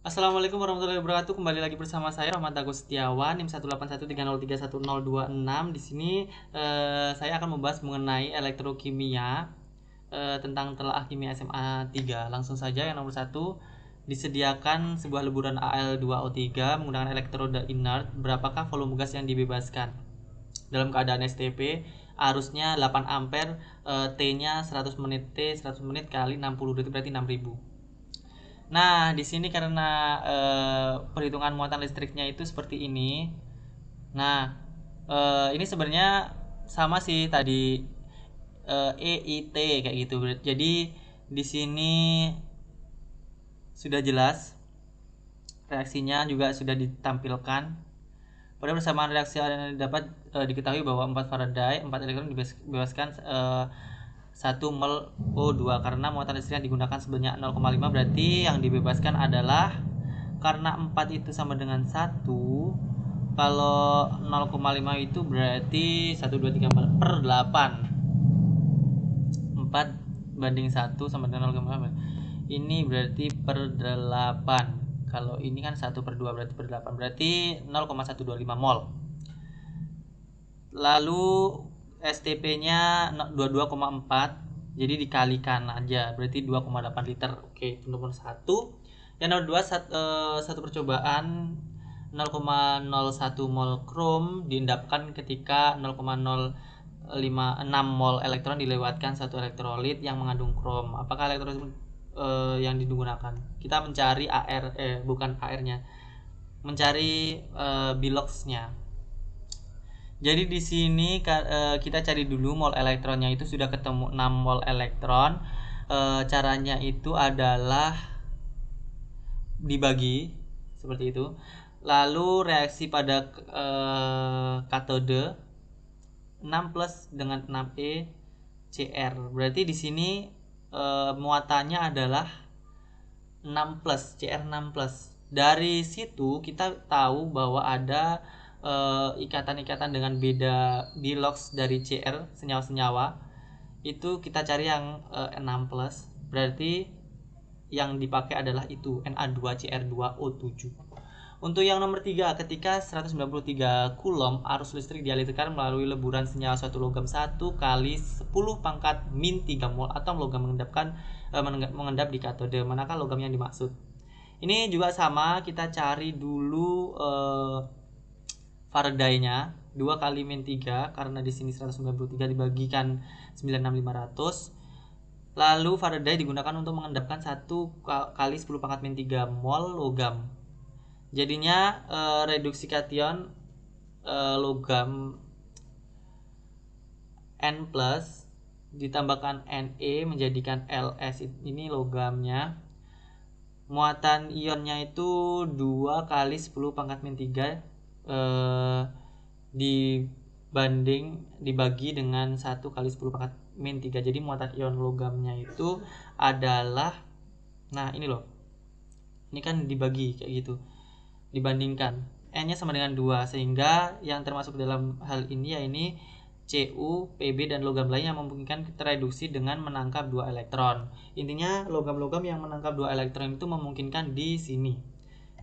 Assalamualaikum warahmatullahi wabarakatuh. Kembali lagi bersama saya Rahmat Agus Setiawan, NIM 18130310026. Di sini saya akan membahas mengenai elektrokimia, tentang telaah kimia SMA 3. Langsung saja yang nomor satu, disediakan sebuah leburan Al2O3 menggunakan elektroda inert. Berapakah volume gas yang dibebaskan? Dalam keadaan STP, arusnya 8 ampere, T-nya 100 menit, T 100 menit kali 60 detik berarti 6000. Nah, di sini karena perhitungan muatan listriknya itu seperti ini. Nah, ini sebenarnya sama sih tadi, EIT kayak gitu. Jadi di sini sudah jelas, reaksinya juga sudah ditampilkan. Pada persamaan reaksi yang dapat diketahui bahwa 4 Faraday, 4 elektron dibebaskan 1 mol O2 karena muatan listrik yang digunakan sebanyak 0,5, berarti yang dibebaskan adalah, karena 4 itu sama dengan 1, kalau 0,5 itu berarti 1 2 3 4 per 8. 4 banding 1 sama dengan 0,5. Ini berarti per 8. Kalau ini kan 1 per 2 berarti per 8. Berarti 0,125 mol. Lalu STP-nya 22,4. Jadi dikalikan aja, berarti 2,8 liter. Oke, itu nomor 1. Yang nomor 2, satu percobaan 0,01 mol krom diendapkan ketika 0,056 mol elektron dilewatkan satu elektrolit yang mengandung krom. Apakah elektrolit yang digunakan? Kita mencari bukan AR-nya, mencari biloxnya. Jadi di sini kita cari dulu mol elektronnya, itu sudah ketemu 6 mol elektron. Caranya itu adalah dibagi seperti itu. Lalu reaksi pada katode 6 plus dengan 6E Cr. Berarti di sini muatannya adalah 6 plus, Cr6 plus. Dari situ kita tahu bahwa ada ikatan-ikatan dengan beda bilox dari Cr, senyawa-senyawa. Itu kita cari yang 6 plus. Berarti yang dipakai adalah itu, Na2Cr2O7. Untuk yang nomor 3, ketika 193 Coulomb arus listrik dialirkan melalui leburan senyawa suatu logam 1 kali 10 pangkat min 3 mol atau logam mengendap di katode. Manakah logam yang dimaksud? Ini juga sama, kita cari dulu Faraday-nya 2 kali min 3, karena di sini 193 dibagikan 96500. Lalu Faraday digunakan untuk mengendapkan 1 kali 10 pangkat min 3 mol logam. Jadinya reduksi kation logam N plus ditambahkan Ne menjadikan Ls, ini logamnya. Muatan ionnya itu 2 kali 10 pangkat min 3 dibagi dengan 1 kali 10 pangkat min 3. Jadi muatan ion logamnya itu adalah, nah ini loh, ini kan dibagi kayak gitu, dibandingkan N-nya sama dengan 2, sehingga yang termasuk dalam hal ini ya ini Cu, Pb, dan logam lain yang memungkinkan tereduksi dengan menangkap 2 elektron. Intinya logam-logam yang menangkap 2 elektron itu memungkinkan di sini.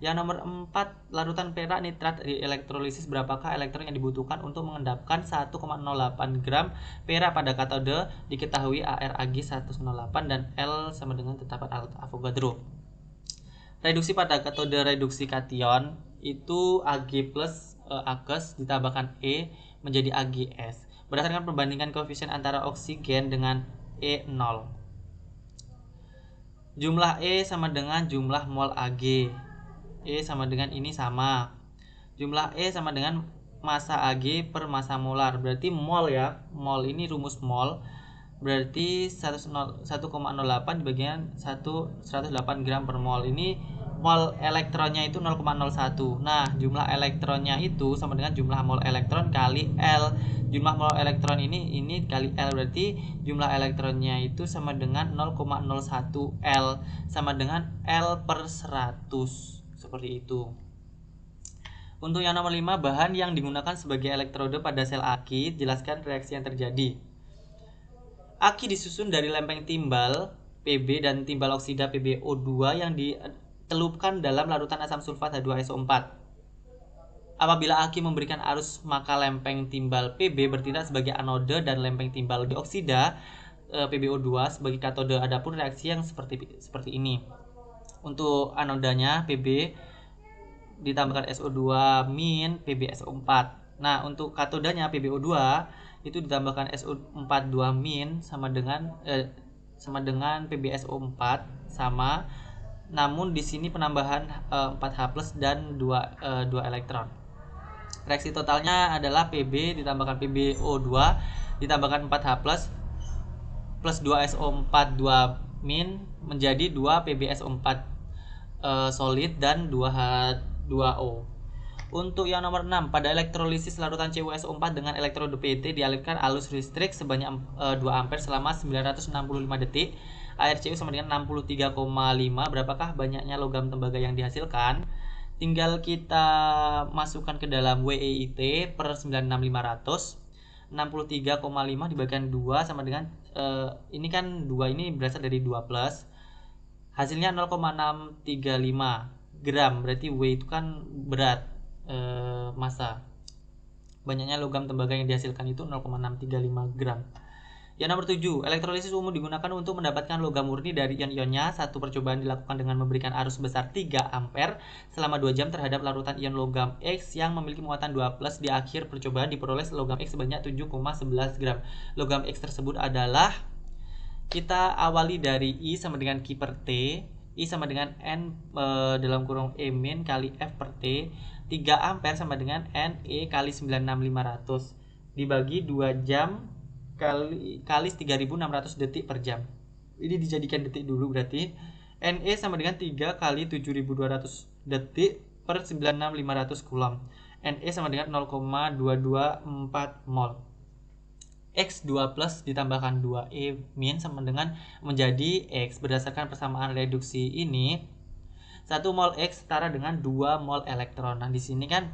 Yang nomor 4, larutan perak nitrat di elektrolisis. Berapakah elektron yang dibutuhkan untuk mengendapkan 1,08 gram perak pada katode? Diketahui ArAg 108 dan L sama dengan tetapan Avogadro. Reduksi pada katode reduksi kation itu Ag plus Aks ditambahkan E menjadi Ags berdasarkan perbandingan koefisien antara oksigen dengan E0. Jumlah E sama dengan jumlah mol Ag. E sama dengan ini sama. Jumlah E sama dengan massa Ag per massa molar. Berarti mol ya. Mol ini rumus mol. Berarti 1,08 dibagikan 108 gram per mol. Ini mol elektronnya itu 0,01. Nah, jumlah elektronnya itu sama dengan jumlah mol elektron kali L. Jumlah mol elektron ini kali L, berarti jumlah elektronnya itu sama dengan 0,01 L, sama dengan L per 100. Seperti itu. Untuk yang nomor 5, bahan yang digunakan sebagai elektrode pada sel aki, jelaskan reaksi yang terjadi. Aki disusun dari lempeng timbal Pb dan timbal oksida PbO2 yang dicelupkan dalam larutan asam sulfat H2SO4. Apabila aki memberikan arus, maka lempeng timbal Pb bertindak sebagai anode dan lempeng timbal dioksida PbO2 sebagai katode. Adapun reaksi yang seperti ini. Untuk anodanya Pb ditambahkan SO2 min PbSO4. Nah, untuk katodanya PbO2 itu ditambahkan SO4 2 min sama dengan PbSO4 sama, namun di sini penambahan 4H+ dan 2 elektron. Reaksi totalnya adalah Pb ditambahkan PbO2 ditambahkan 4H+ plus 2SO4 2 min menjadi 2 PbSO4 solid dan 2H2O. Untuk yang nomor 6, pada elektrolisis larutan CuSO4 dengan elektroda PT dialirkan arus listrik sebanyak 2 ampere selama 965 detik. Air Cu sama dengan 63,5. Berapakah banyaknya logam tembaga yang dihasilkan? Tinggal kita masukkan ke dalam WEIT per 96500. 63,5 dibagikan 2 sama dengan ini kan 2 ini berasal dari 2 plus. Hasilnya 0,635 gram. Berarti W itu kan berat, massa. Banyaknya logam tembaga yang dihasilkan itu 0,635 gram. Yang nomor 7, elektrolisis umum digunakan untuk mendapatkan logam murni dari ion-ionnya. Satu percobaan dilakukan dengan memberikan arus sebesar 3 ampere selama 2 jam terhadap larutan ion logam X yang memiliki muatan 2+. Di akhir percobaan diperoleh logam X sebanyak 7,11 gram. Logam X tersebut adalah, kita awali dari I sama dengan Q per T. I sama dengan N dalam kurung E min kali F per T. 3 ampere sama dengan NE kali 96500 dibagi 2 jam kali 3600 detik per jam. Ini dijadikan detik dulu, berarti NE sama dengan 3 kali 7200 detik per 96500 coulomb. NE sama dengan 0,224 mol. X2 plus ditambahkan 2E min sama dengan menjadi X. Berdasarkan persamaan reduksi ini, 1 mol X setara dengan 2 mol elektron. Nah, di sini kan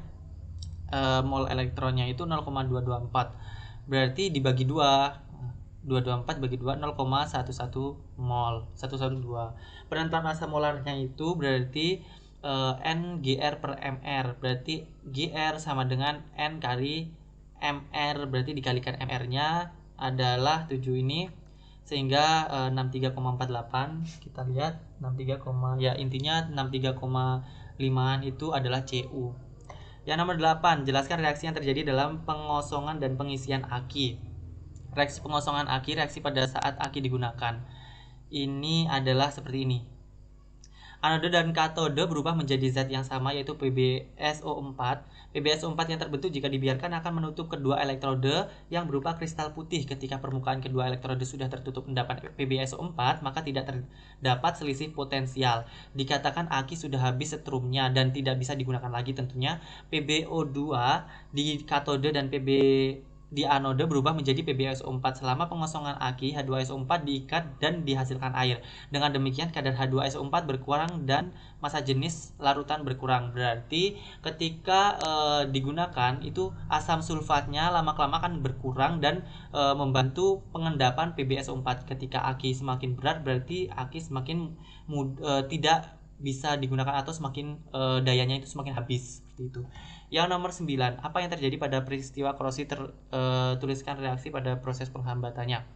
mol elektronnya itu 0,224. Berarti dibagi 2. 224 bagi 2 0,11 mol. 112. Penentuan massa molarnya itu berarti NGR per MR. Berarti GR sama dengan N kali MR, berarti dikalikan MR-nya adalah 7 ini, sehingga 63,48. Kita lihat 63, ya intinya 63,5 itu adalah Cu. Yang nomor 8, jelaskan reaksi yang terjadi dalam pengosongan dan pengisian aki. Reaksi pengosongan aki, reaksi pada saat aki digunakan. Ini adalah seperti ini. Anode dan katode berubah menjadi zat yang sama, yaitu PbSO4. PbSO4 yang terbentuk jika dibiarkan akan menutup kedua elektrode yang berupa kristal putih. Ketika permukaan kedua elektrode sudah tertutup endapan PbSO4, maka tidak terdapat selisih potensial. Dikatakan aki sudah habis setrumnya dan tidak bisa digunakan lagi tentunya. PbO2 di katode dan Pb di anode berubah menjadi PbSO4. Selama pengosongan aki, H2SO4 diikat dan dihasilkan air. Dengan demikian kadar H2SO4 berkurang dan massa jenis larutan berkurang. Berarti ketika digunakan itu asam sulfatnya lama-kelamaan akan berkurang dan membantu pengendapan PbSO4. Ketika aki semakin berat, berarti aki semakin tidak bisa digunakan atau semakin dayanya itu semakin habis, seperti itu. Yang nomor 9, apa yang terjadi pada peristiwa korosi? Tuliskan reaksi pada proses penghambatannya.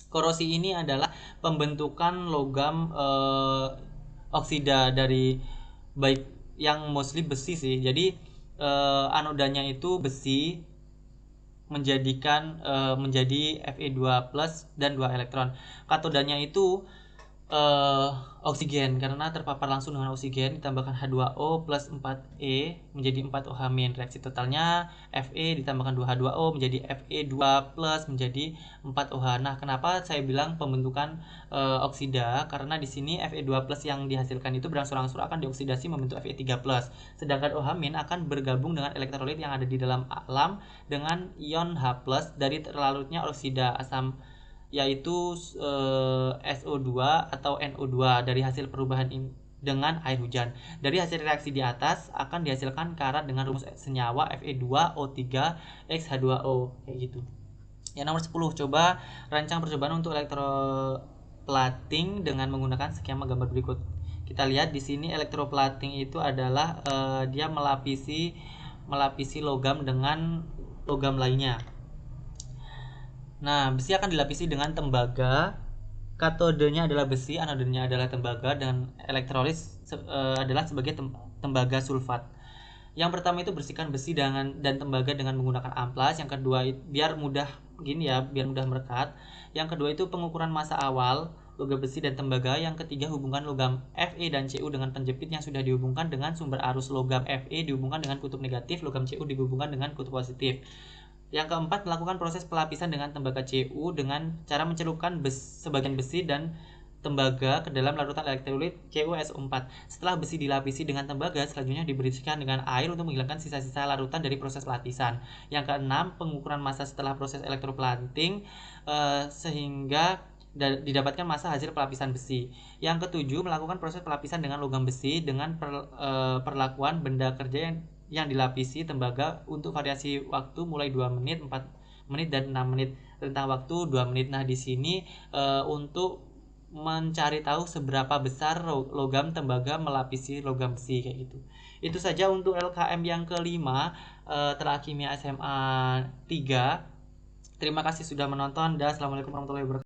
Korosi ini adalah pembentukan logam oksida dari baik yang mostly besi sih. Jadi anodanya itu besi menjadikan menjadi Fe2+ dan 2 elektron. Katodanya itu oksigen karena terpapar langsung dengan oksigen, ditambahkan H2O plus 4E menjadi 4OH min. Reaksi totalnya Fe ditambahkan 2H2O menjadi Fe2 plus menjadi 4OH. Nah, kenapa saya bilang pembentukan oksida? Karena di sini Fe2 plus yang dihasilkan itu berangsur-angsur akan dioksidasi membentuk Fe3 plus. Sedangkan OH min akan bergabung dengan elektrolit yang ada di dalam alam dengan ion H plus dari terlarutnya oksida asam, yaitu SO2 atau NO2 dari hasil perubahan dengan air hujan. Dari hasil reaksi di atas akan dihasilkan karat dengan rumus senyawa Fe2O3X H2O, kayak gitu. Yang nomor 10, coba rancang percobaan untuk elektroplating dengan menggunakan skema gambar berikut. Kita lihat di sini electroplating itu adalah dia melapisi logam dengan logam lainnya. Nah, besi akan dilapisi dengan tembaga. Katodenya adalah besi, anodenya adalah tembaga, dan elektrolis adalah sebagai tembaga sulfat. Yang pertama itu bersihkan besi dan tembaga dengan menggunakan amplas. Yang kedua biar mudah merekat. Yang kedua itu pengukuran massa awal logam besi dan tembaga. Yang ketiga hubungkan logam Fe dan Cu dengan penjepit yang sudah dihubungkan dengan sumber arus. Logam Fe dihubungkan dengan kutub negatif, logam Cu dihubungkan dengan kutub positif. Yang keempat, melakukan proses pelapisan dengan tembaga Cu dengan cara mencelupkan sebagian besi dan tembaga ke dalam larutan elektrolit CuSO4. Setelah besi dilapisi dengan tembaga, selanjutnya dibersihkan dengan air untuk menghilangkan sisa-sisa larutan dari proses lapisan. Yang keenam, pengukuran massa setelah proses electroplating sehingga didapatkan massa hasil pelapisan besi. Yang ketujuh, melakukan proses pelapisan dengan logam besi dengan perlakuan benda kerja yang dilapisi tembaga untuk variasi waktu mulai 2 menit, 4 menit dan 6 menit. Rentang waktu 2 menit. Nah, di sini untuk mencari tahu seberapa besar logam tembaga melapisi logam besi kayak gitu. Itu saja untuk LKM yang kelima, Telah Kimia SMA 3. Terima kasih sudah menonton dan assalamualaikum warahmatullahi wabarakatuh.